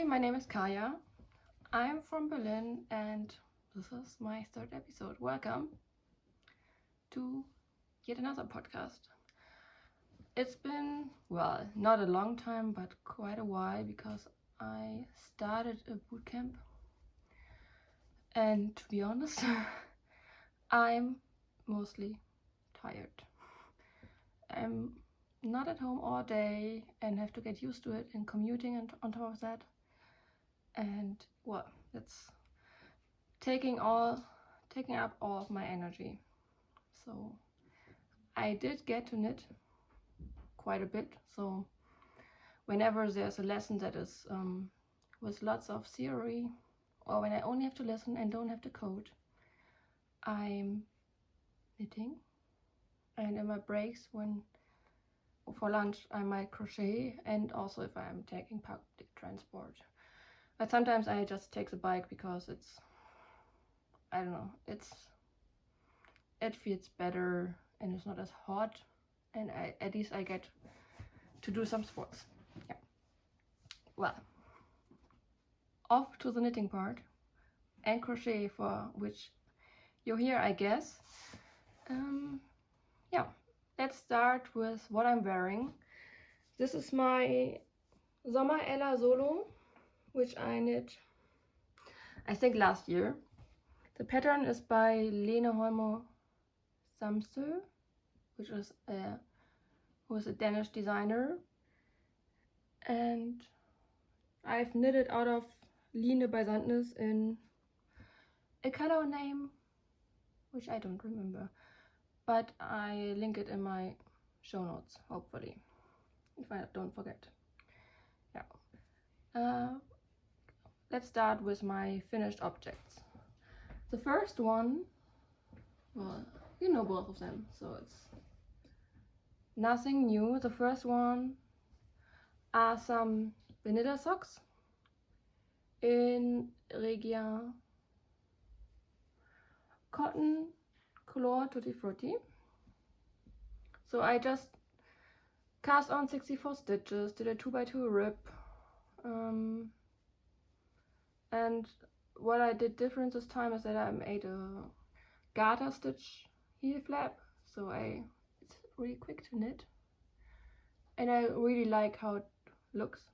My name is Kaya. I'm from Berlin and this is my third episode. Welcome to yet another podcast. It's been, well, not a long time, but quite a while because I started a bootcamp. And to be honest, I'm mostly tired. I'm not at home all day and have to get used to it and commuting and on top of that. And well, that's taking up all of my energy. So I did get to knit quite a bit. So whenever there's a lesson that is with lots of theory, or when I only have to listen and don't have to code, I'm knitting. And in my breaks, when for lunch, I might crochet, and also if I'm taking public transport. But sometimes I just take the bike because it's, I don't know, it feels better and it's not as hot, and at least I get to do some sports. Yeah. Well, off to the knitting part and crochet, for which you're here, I guess. Yeah, let's start with what I'm wearing. This is my Sommer Ella Solo, which I knit, I think, last year. The pattern is by Lene Holme Samsoe, which is who is a Danish designer, and I've knitted out of Line by Sandnes in a color name which I don't remember, but I link it in my show notes, hopefully, if I don't forget. Yeah. Let's start with my finished objects. The first one, well, you know both of them, so it's nothing new. The first one are some vanilla socks in Regia cotton color Tutti Frutti. So I just cast on 64 stitches, did a 2x2 rip, and what I did different this time is that I made a garter stitch heel flap, so it's really quick to knit, and I really like how it looks.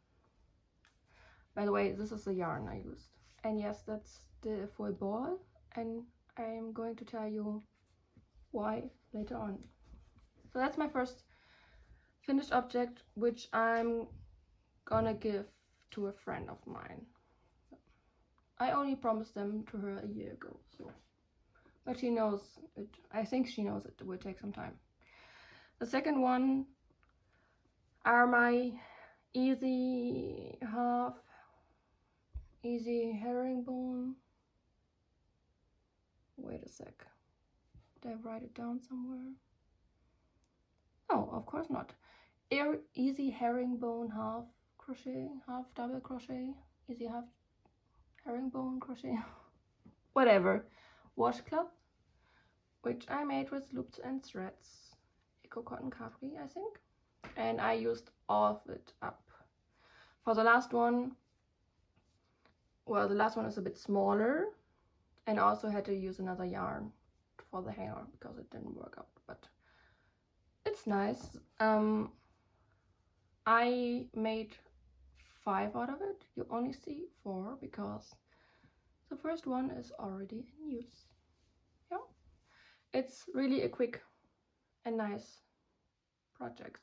By the way, this is the yarn I used, and yes, that's the full ball, and I'm going to tell you why later on. So that's my first finished object, which I'm gonna give to a friend of mine. I only promised them to her a year ago, so, but she knows it. I think she knows it will take some time. The second one are my easy herringbone. Wait a sec. Did I write it down somewhere? Oh, of course not. Easy herringbone half crochet, half double crochet, easy half herringbone crochet, whatever. Washcloth, which I made with loops and threads. Eco Cotton Capri, I think. And I used all of it up. For the last one, well, the last one is a bit smaller, and also had to use another yarn for the hanger because it didn't work out, but it's nice. I made 5 out of it. You only see 4 because the first one is already in use. Yeah, it's really a quick and nice project.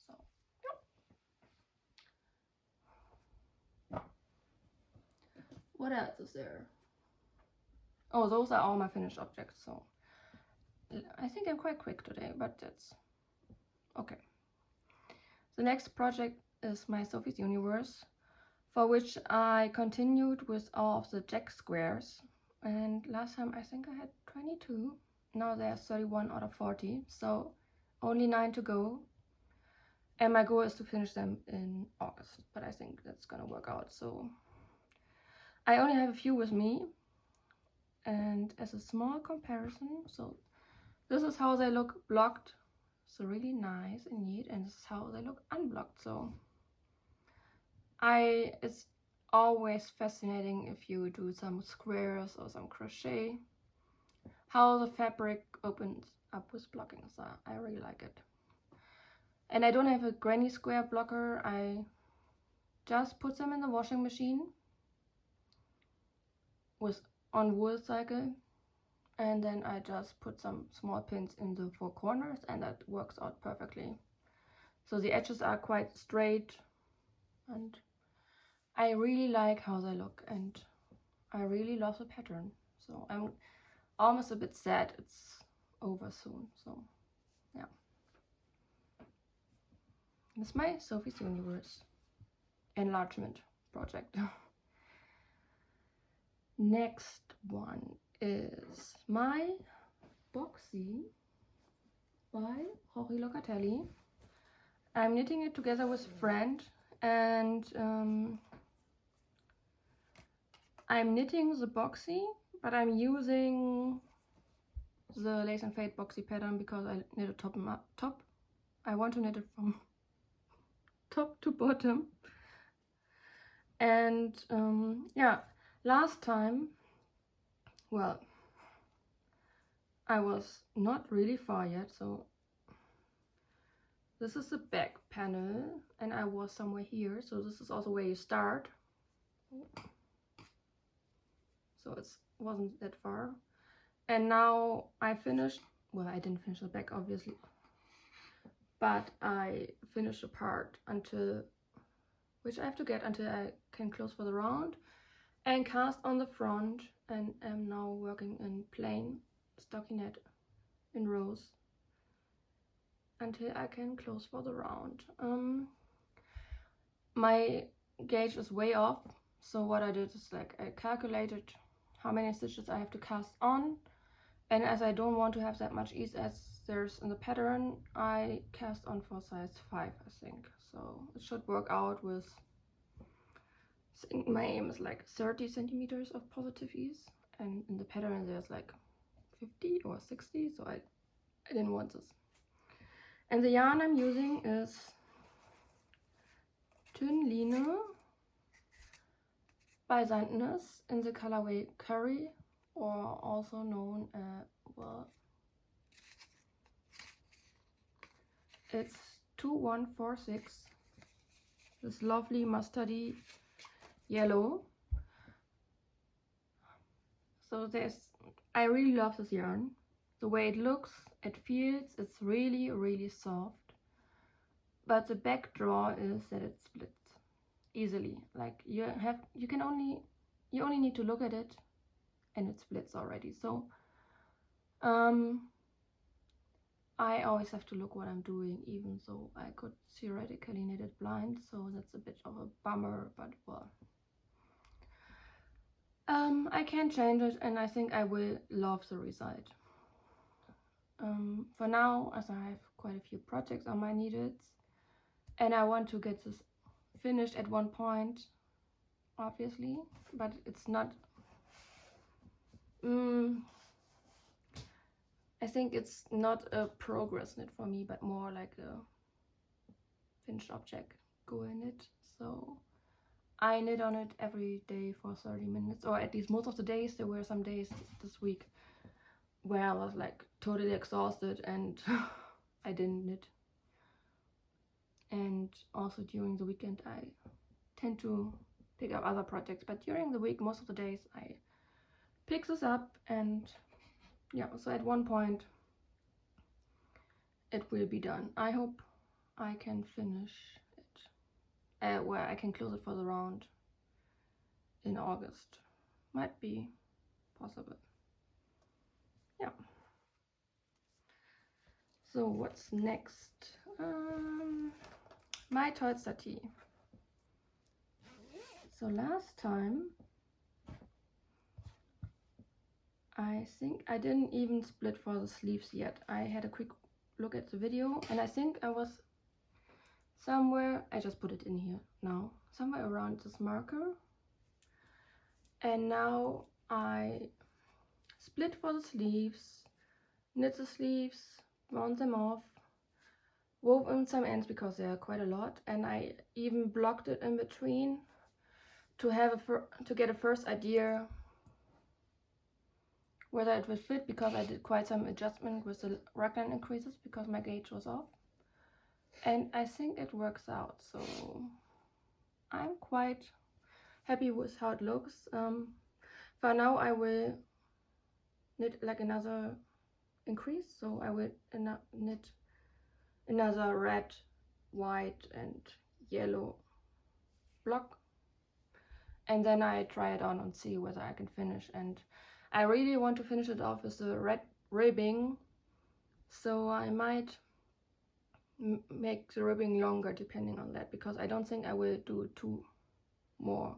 So yeah. What else is there? Oh, those are all my finished objects. So I think I'm quite quick today, but that's okay. The next project is my Sophie's Universe, for which I continued with all of the jack squares. And last time I think I had 22. Now there's 31 out of 40, so only 9 to go. And my goal is to finish them in August, but I think that's gonna work out. So I only have a few with me. And as a small comparison, so this is how they look blocked. So really nice and neat, and this is how they look unblocked. So it's always fascinating if you do some squares or some crochet, how the fabric opens up with blocking. So I really like it. And I don't have a granny square blocker. I just put them in the washing machine on wool cycle, and then I just put some small pins in the 4 corners, and that works out perfectly. So the edges are quite straight, and I really like how they look, and I really love the pattern. So I'm almost a bit sad it's over soon. So yeah, it's my Sophie's Universe enlargement project. Next one is my Boxy by Joji Locatelli. I'm knitting it together with a friend, and I'm knitting the Boxy, but I'm using the Lace and Face Boxy pattern because I knit a top. I want to knit it from top to bottom. And yeah, last time, well, I was not really far yet, so this is the back panel, and I was somewhere here, so this is also where you start. So it wasn't that far. And now I finished, well, I didn't finish the back obviously, but I finished the part until, which I have to get until I can close for the round and cast on the front, and am now working in plain stockinette in rows until I can close for the round. My gauge is way off, so what I did is like I calculated how many stitches I have to cast on, and as I don't want to have that much ease as there's in the pattern, I cast on for size 5, I think. So it should work out with, I think my aim is like 30 centimeters of positive ease, and in the pattern there's like 50 or 60, so I didn't want this. And the yarn I'm using is Lene by Sandnes in the colorway Curry, or also known well, it's 2146, this lovely mustardy yellow. So I really love this yarn, the way it looks, it feels, it's really, really soft. But the back draw is that it splits easily. Like you only need to look at it and it splits already. So I always have to look what I'm doing, even though I could theoretically knit it blind, so that's a bit of a bummer, but well, I can change it, and I think I will love the result. For now, as I have quite a few projects on my needles, and I want to get this finished at one point, obviously, but it's not, I think it's not a progress knit for me, but more like a finished object go in it. So I knit on it every day for 30 minutes, or at least most of the days. There were some days this week where I was like totally exhausted and I didn't knit. And also during the weekend I tend to pick up other projects, but during the week, most of the days, I pick this up, and yeah, so at one point it will be done. I hope I can finish it, where I can close it for the round in August. Might be possible. Yeah. So what's next? My Tolsta tea. So last time I think I didn't even split for the sleeves yet. I had a quick look at the video, and I think I was somewhere, I just put it in here now, somewhere around this marker. And now I split for the sleeves, knit the sleeves, round them off, wove in some ends because there are quite a lot, and I even blocked it in between to get a first idea whether it will fit, because I did quite some adjustment with the raglan increases because my gauge was off, and I think it works out, so I'm quite happy with how it looks. For now I will knit like another increase, so I will knit another red, white and yellow block, and then I try it on and see whether I can finish. And I really want to finish it off with the red ribbing, so I might make the ribbing longer depending on that, because I don't think I will do 2 more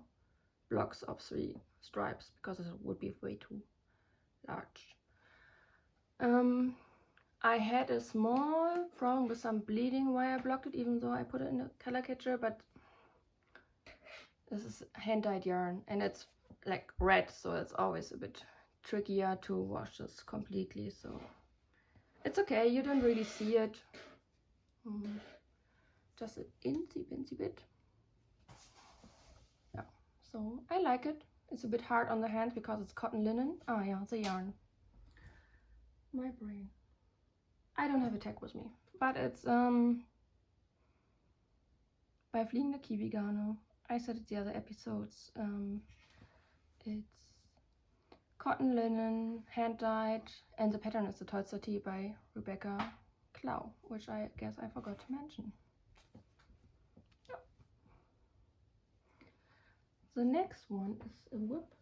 blocks of 3 stripes because it would be way too large. I had a small problem with some bleeding while I blocked it, even though I put it in a color catcher, but this is hand-dyed yarn and it's like red, so it's always a bit trickier to wash this completely, so it's okay, you don't really see it. Just an incy bit. Yeah, so I like it. It's a bit hard on the hand because it's cotton linen. Ah yeah, the yarn. My brain. I don't have a tag with me, but it's by Fliegende Kiwi Garne. I said it the other episodes. It's cotton linen, hand dyed, and the pattern is the Tolsta tee by Rebecca Clow, which I guess I forgot to mention. Yeah. The next one is a whip,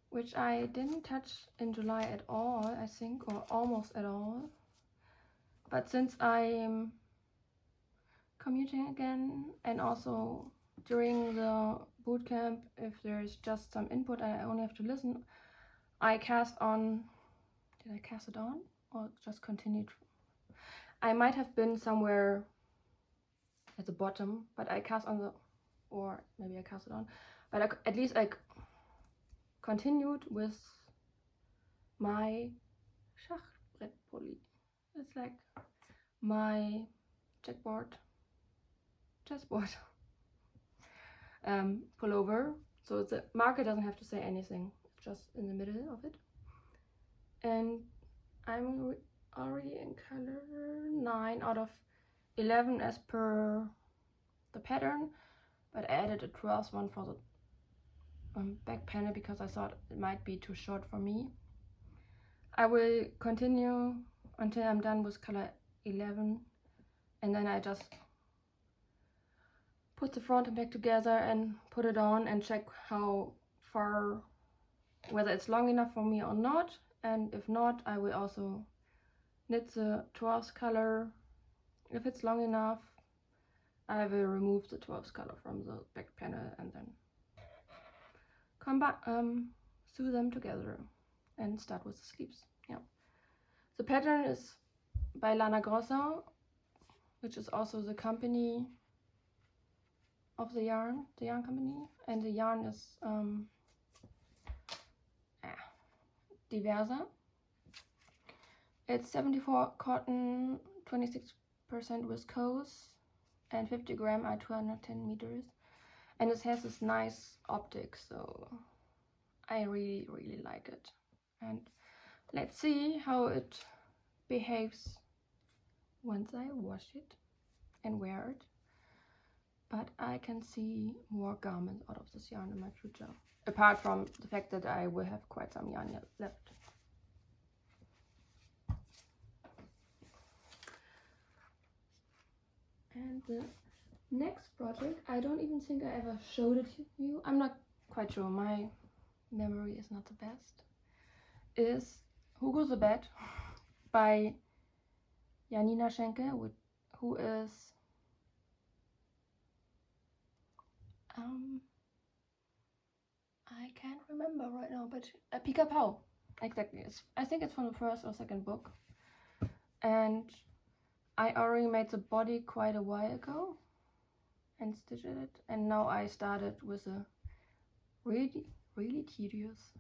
which I didn't touch in July at all, I think, or almost at all. But since I'm commuting again, and also during the boot camp, if there's just some input I only have to listen, I cast on. Did I cast it on or just continued? I might have been somewhere at the bottom, but I cast on the, or maybe I cast it on, but at least I continued with my Schachbrettmuster. It's like my chessboard pullover, so the marker doesn't have to say anything, it's just in the middle of it. And I'm already in color 9 out of 11 as per the pattern, but I added a 12th one for the back panel because I thought it might be too short for me. I will continue until I'm done with color 11, and then I just put the front and back together and put it on and check how far, whether it's long enough for me or not, and if not, I will also knit the 12th color. If it's long enough, I will remove the 12th color from the back panel and then come back, sew them together and start with the sleeves. Yeah, the pattern is by Lana Grossa, which is also the company of the yarn company, and the yarn is Diversa. It's 74 cotton, 26% viscose, and 50 gram at 210 meters, and it has this nice optic, so I really like it. And let's see how it behaves once I wash it and wear it. But I can see more garments out of this yarn in my future, apart from the fact that I will have quite some yarn left. And the next project, I don't even think I ever showed it to you. I'm not quite sure, my memory is not the best. Is Hugo the Bat by Janina Schenke, who is I can't remember right now, but Pika Pau, exactly. I think it's from the first or second book, and I already made the body quite a while ago and stitched it, and now I started with a really tedious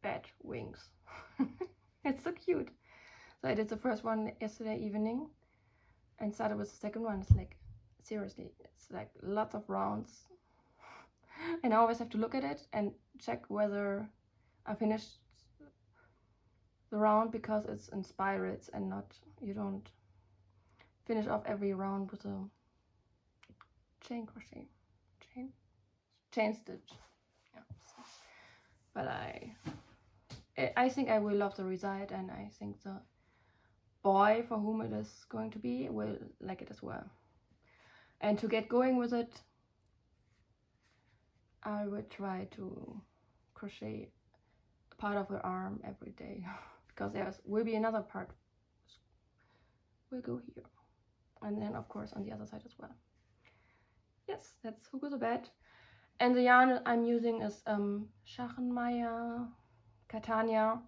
bat wings. It's so cute. So I did the first one yesterday evening and started with the second one. It's like, seriously, it's like lots of rounds. and I always have to look at it and check whether I finished the round, because it's in spirals and not, you don't finish off every round with a chain crochet, chain stitch. Yeah. So, but I think I will love the result, and I think the boy for whom it is going to be will like it as well. And to get going with it, I will try to crochet part of the arm every day, because there will be another part will go here, and then of course on the other side as well. Yes, that's Hugo the Bat. And the yarn I'm using is Schachbrettmuster, Catania,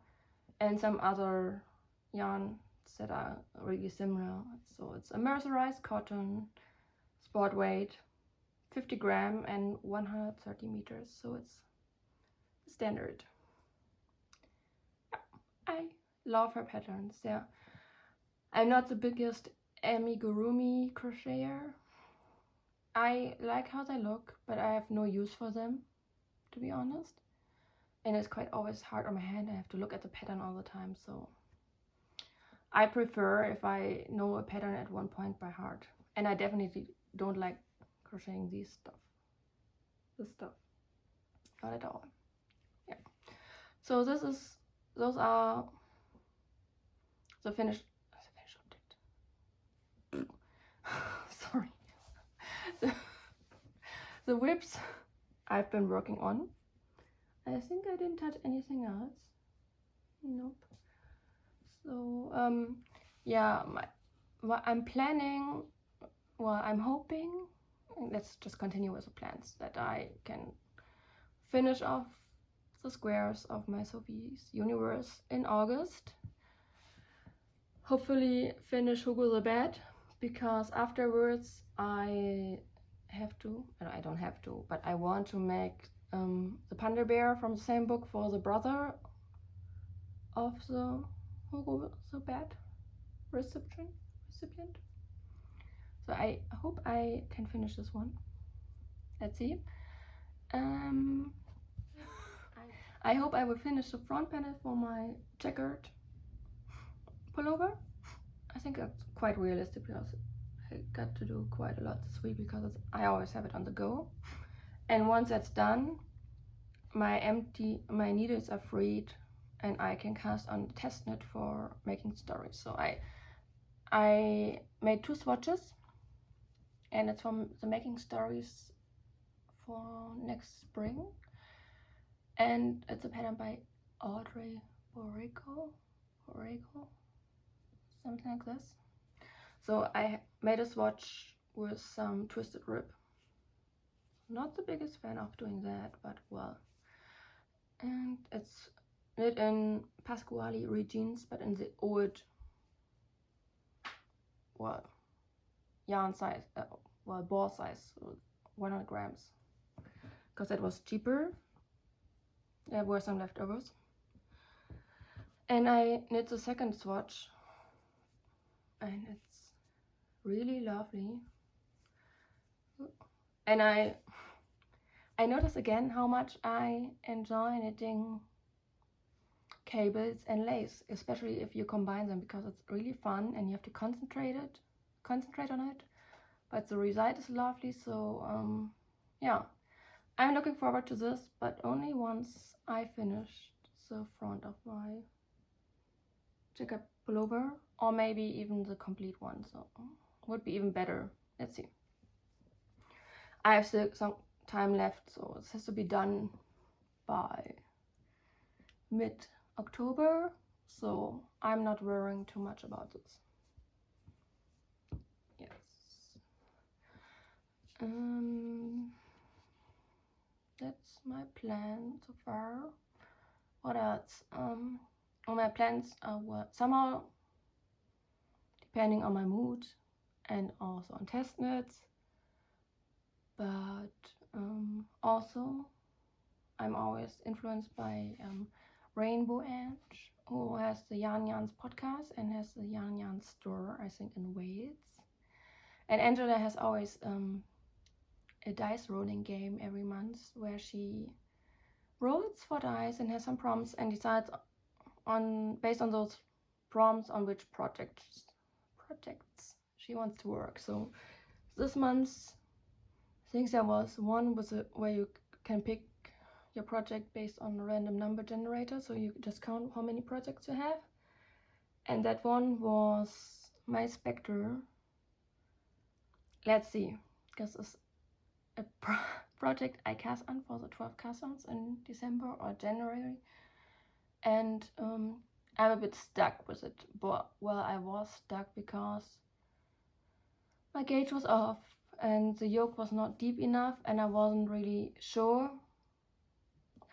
and some other yarns that are really similar. So it's a mercerized cotton, sport weight, 50 gram and 130 meters. So it's standard. Yeah, I love her patterns. Yeah, I'm not the biggest amigurumi crocheter. I like how they look, but I have no use for them, to be honest. And it's quite always hard on my hand. I have to look at the pattern all the time, so I prefer if I know a pattern at one point by heart. And I definitely don't like crocheting this stuff. Not at all. Yeah. So those are the finished object. Sorry. The whips I've been working on. I think I didn't touch anything else. Nope. So yeah, what I'm planning, well, I'm hoping, let's just continue with the plans, that I can finish off the squares of my Sophie's universe in August. Hopefully finish Hugo the Bat, because afterwards I don't have to, but I want to make the panda bear from the same book for the brother of the Hugo the Bat recipient. So I hope I can finish this one. Let's see. I hope I will finish the front panel for my checkered pullover. I think that's quite realistic, because I got to do quite a lot this week, because I always have it on the go. And once that's done, my needles are freed, and I can cast on the test knit for making stories. So I made 2 swatches, and it's from the making stories for next spring, and it's a pattern by Audrey Borrego, something like this. So I made a swatch with some twisted rib. Not the biggest fan of doing that, but well. And it's knit in Pasquale Regines, but in the old, well, yarn size, ball size, 100 grams, because that was cheaper. There were some leftovers. And I knit the second swatch, and it's really lovely. And I notice again how much I enjoy knitting cables and lace, especially if you combine them, because it's really fun and you have to concentrate on it, but the result is lovely. So yeah, I'm looking forward to this, but only once I finished the front of my checkered pullover, or maybe even the complete one, so would be even better. Let's see. I have still some time left, so this has to be done by mid-October, so I'm not worrying too much about this. Yes. That's my plan so far. What else? All my plans are somehow depending on my mood and also on test knits, but also I'm always influenced by Rainbow Ange, who has the Yarns podcast and has the Yarns store, I think, in Wales. And Angela has always a dice rolling game every month where she rolls for dice and has some prompts and decides based on those prompts on which projects she wants to work. So this month, I think there was one where you can pick your project based on a random number generator, so you just count how many projects you have. And that one was my Spectre. Let's see, because it's a project I cast on for the 12 cast-ons in December or January. And I'm a bit stuck with it. But, well, I was stuck because my gauge was off and the yoke was not deep enough and I wasn't really sure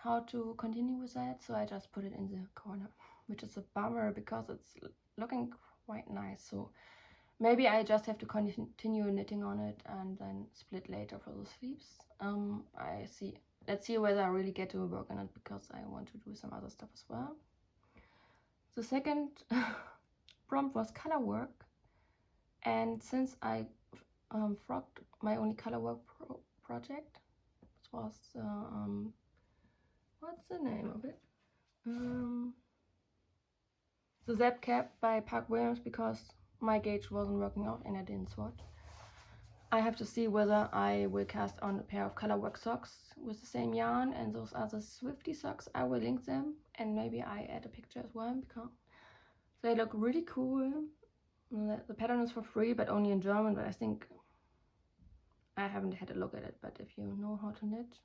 how to continue with that, so I just put it in the corner, which is a bummer because it's looking quite nice. So maybe I just have to continue knitting on it and then split later for the sleeves. Let's see whether I really get to work on it, because I want to do some other stuff as well. The second prompt was color work, and since I frogged my only color work project, which was what's the name of it? The Zap Cap by Park Williams, because my gauge wasn't working out and I didn't swatch. I have to see whether I will cast on a pair of color work socks with the same yarn, and those are the Swifty socks. I will link them and maybe I add a picture as well, because they look really cool. The pattern is for free but only in German, but I think I haven't had a look at it, but if you know how to knit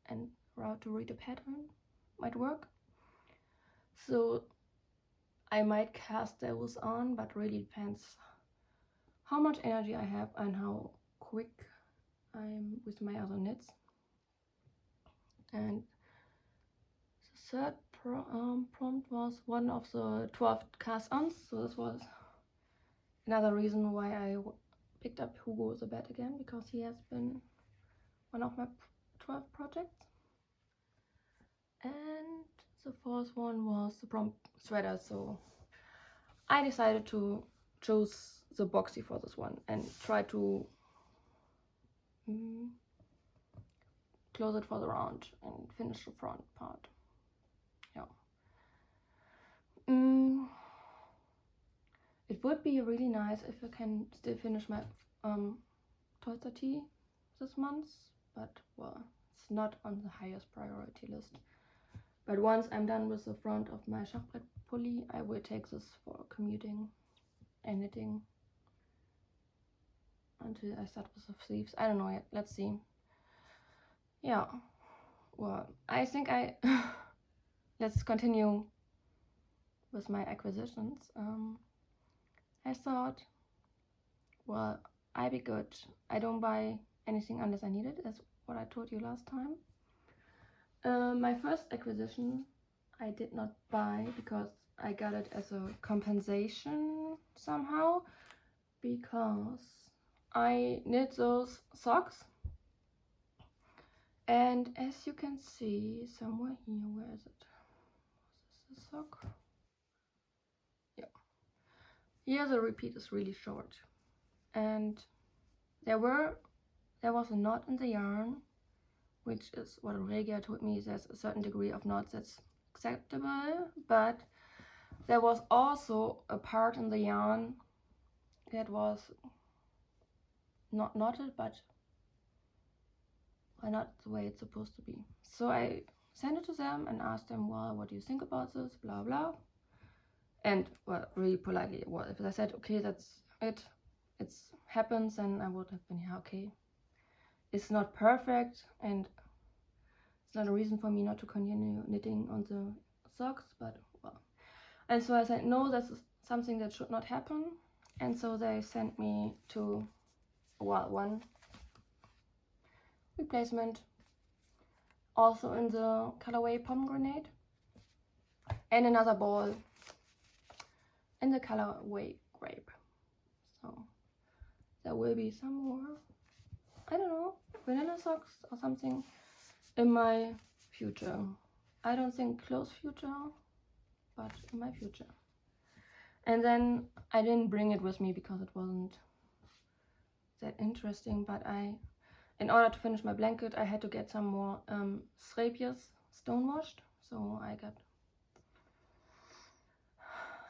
and how to read a pattern, might work. So I might cast those on, but really depends how much energy I have and how quick I'm with my other knits. And the third prompt was one of the 12 cast-ons, so this was another reason why I picked up Hugo the Bat again, because he has been one of my 12 projects. And the fourth one was the prompt sweater, so I decided to choose the boxy for this one and try to close it for the round and finish the front part. Yeah. It would be really nice if I can still finish my Tolsta tea this month, but well, it's not on the highest priority list. But once I'm done with the front of my Schachbrett pulli, I will take this for commuting and knitting until I start with the sleeves. I don't know yet, let's see. Yeah, well, I think let's continue with my acquisitions. I thought, well, I be good. I don't buy anything unless I need it, that's what I told you last time. My first acquisition I did not buy because I got it as a compensation somehow, because I knit those socks, and as you can see somewhere here, where is it? Is this the sock? Yeah. Here the repeat is really short, and there was a knot in the yarn, which is what Regia told me. There's a certain degree of knots that's acceptable, but there was also a part in the yarn that was not knotted, but not the way it's supposed to be. So I sent it to them and asked them, well, what do you think about this, blah blah. And well, really politely, well, if I said, okay, that's it, happens, and I would have been, yeah, okay, it's not perfect and it's not a reason for me not to continue knitting on the socks, but well. And so I said, no, that's something that should not happen. And so they sent me to, well, one replacement, also in the colorway pomegranate, and another ball in the colorway grape. So there will be some more, I don't know, vanilla socks or something in my future. I don't think close future, but in my future. And then I didn't bring it with me because it wasn't that interesting, but I in order to finish my blanket, I had to get some more Schreepjes stone washed. So I got,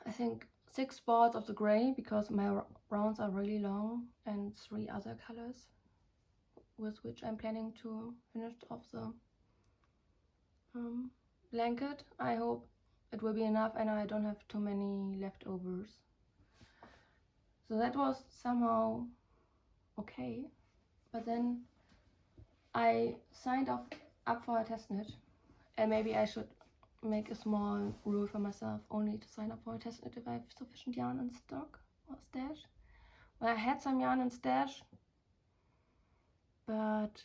I think, 6 balls of the gray because my rounds are really long, and 3 other colors with which I'm planning to finish off the blanket. I hope it will be enough and I don't have too many leftovers. So that was somehow okay, but then I signed up for a testnet, and maybe I should make a small rule for myself only to sign up for a testnet if I have sufficient yarn in stock or stash. Well, I had some yarn in stash, but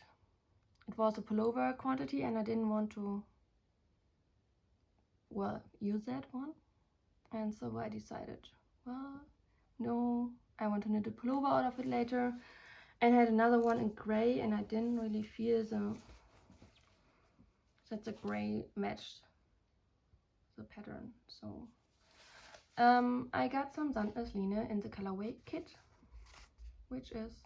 it was a pullover quantity and I didn't want to, well, use that one. And so I decided, well, no, I want to knit a pullover out of it later. And I had another one in gray, and I didn't really feel that the gray matched the pattern. So I got some Sandnes Lene in the colorway kit, which is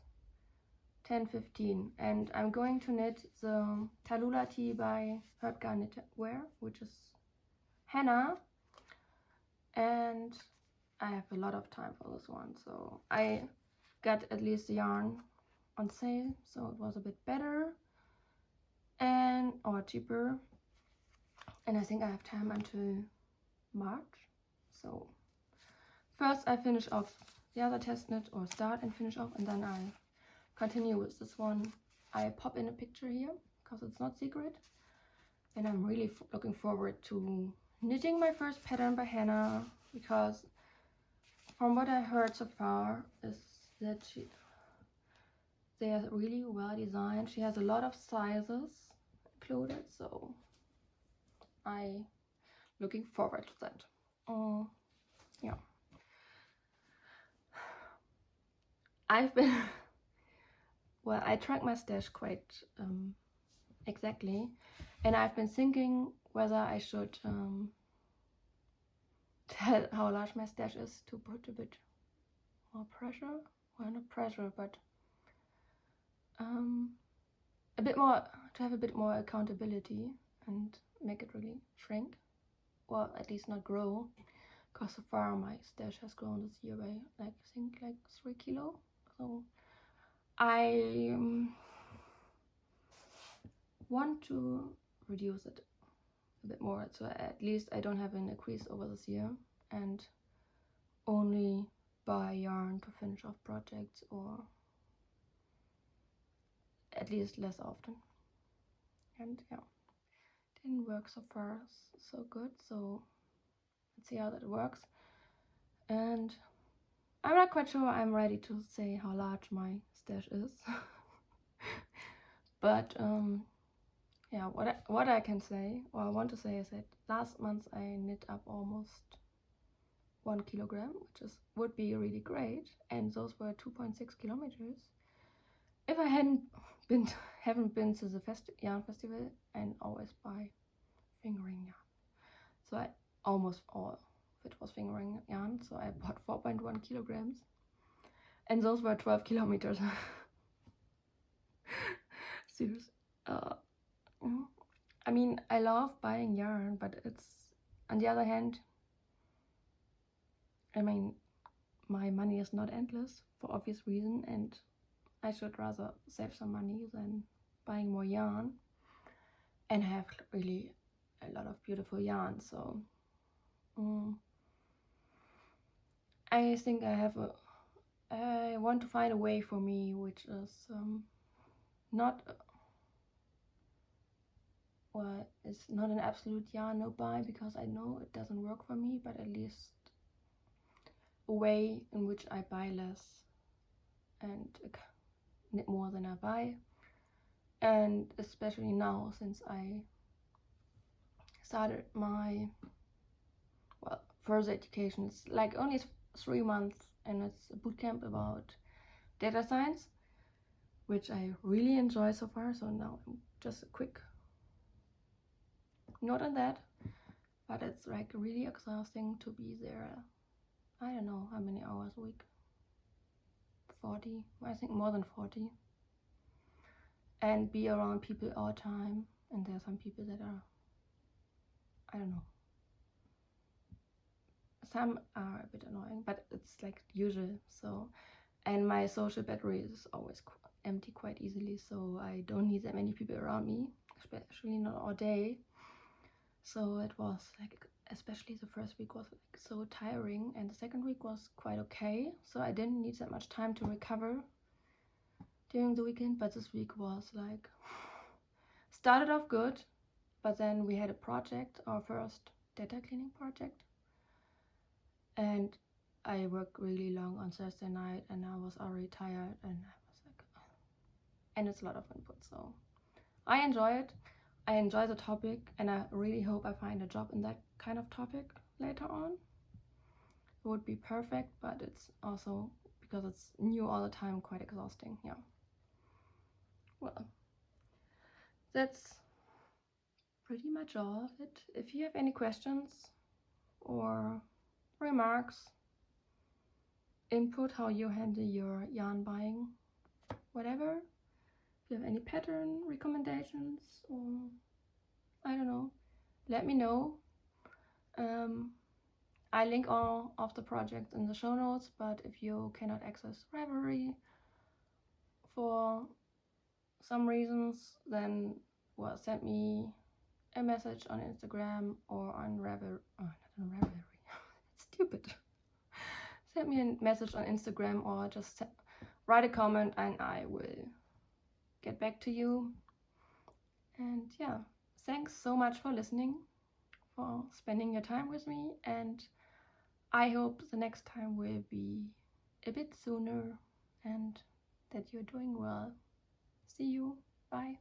1015, and I'm going to knit the Tallulah tee by Hrdc Knitwear, which is henna, and I have a lot of time for this one, so I got at least the yarn on sale, so it was a bit better and or cheaper, and I think I have time until March. So first I finish off the other test knit, or start and finish off, and then I continue with this one. I pop in a picture here because it's not secret, and I'm really looking forward to knitting my first pattern by Hannah, because from what I heard so far is that they are really well designed. She has a lot of sizes included, so I'm looking forward to that. Yeah, I've been well, I track my stash quite exactly, and I've been thinking whether I should tell how large my stash is to put a bit more pressure, well, not pressure, but a bit more, to have a bit more accountability and make it really shrink, or at least not grow, because so far my stash has grown this year by I think 3 kilo. So I want to reduce it a bit more, so at least I don't have an increase over this year and only buy yarn to finish off projects, or at least less often. And yeah, didn't work so far so good, so let's see how that works. And I'm not quite sure I'm ready to say how large my stash is. But yeah, what I can say, or I want to say, is that last month I knit up almost 1 kilogram, which would be really great, and those were 2.6 kilometers. If I haven't been to the yarn festival and always buy fingering yarn, so I almost all of it was fingering yarn, so I bought 4.1 kilograms, and those were 12 kilometers. Seriously. I mean, I love buying yarn, but it's, on the other hand, I mean, my money is not endless for obvious reason, and I should rather save some money than buying more yarn, and have really a lot of beautiful yarn. So I think I want to find a way for me which is not, well, it's not an absolute yarn no buy, because I know it doesn't work for me, but at least a way in which I buy less and knit more than I buy. And especially now, since I started my, well, further education, it's like only 3 months, and it's a bootcamp about data science, which I really enjoy so far. So now just a quick note on that, but it's like really exhausting to be there. I don't know how many hours a week, 40, I think more than 40, and be around people all the time. And there are some people that are, I don't know, some are a bit annoying, but it's like usual. So, and my social battery is always empty quite easily, so I don't need that many people around me, especially not all day. So it was like, especially the first week was like so tiring, and the second week was quite okay, so I didn't need that much time to recover during the weekend. But this week was like, started off good, but then we had a project, our first data cleaning project, and I worked really long on Thursday night, and I was already tired, and I was like, oh. And it's a lot of input, so I enjoy it. I enjoy the topic, and I really hope I find a job in that kind of topic later on. It would be perfect, but it's also, because it's new all the time, quite exhausting. Yeah. Well, that's pretty much all of it. If you have any questions or remarks, input how you handle your yarn buying, whatever, if you have any pattern recommendations, or I don't know, let me know. I link all of the projects in the show notes, but if you cannot access Ravelry for some reasons, then well, send me a message on Instagram or on Ravelry. Oh, not on Ravelry. It's stupid. Send me a message on Instagram, or just write a comment and I will get back to you. And yeah, thanks so much for listening, for spending your time with me, and I hope the next time will be a bit sooner and that you're doing well. See you. Bye.